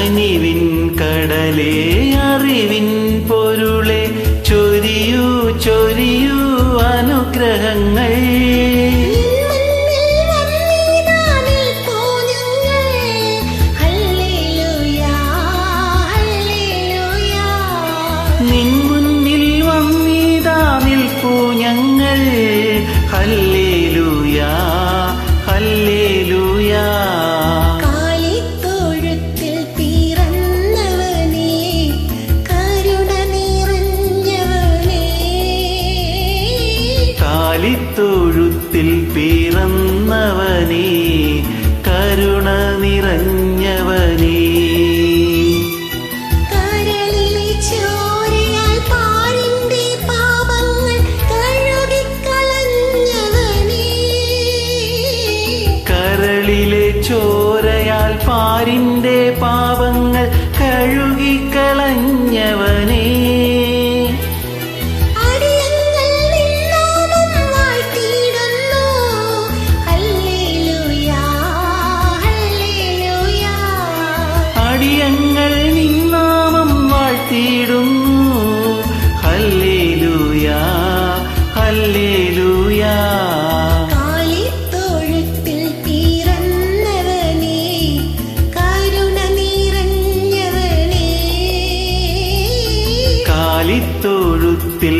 കനിവിൻ കടലേ അറിവിൻ പൊരുളെ ചൊരിയൂ ചൊരിയൂ അനുഗ്രഹങ്ങൾ. നിൻ മുന്നിൽ വന്നിതാ നിൽപ്പൂ ഞങ്ങൾ. ഹല്ലേലൂയാ ഹല്ലേലൂയാ. കാലിത്തൊഴുത്തിൽ പിറന്നവനേ കരുണ നിറഞ്ഞവനേ. കാലിത്തൊഴുത്തിൽ പിറന്നവനേ കരുണ നിറഞ്ഞവനേ. കരളിലെ ചോരയാൽ പാരിന്റെ പാപങ്ങൾ കഴുകിക്കളഞ്ഞവനേ. കരളിലെ ചോരയാൽ പാരിന്റെ പാപങ്ങൾ കഴുകിക്കളഞ്ഞവനേ. അടിയങ്ങൾ നിന്നാമം വാഴ്ത്തിയിടുന്നു. ഹല്ലേലൂയാ ഹല്ലേലൂയാ. അടിയങ്ങൾ നിന്നാമം വാഴ്ത്തിയിടുന്നു. ഹല്ലേലൂയാ ഹല്ലേലൂയാ. കാലിത്തൊഴുത്തിൽ പിറന്നവനേ കരുണ നിറഞ്ഞവനേ. കാലിത്തൊഴുത്തിൽ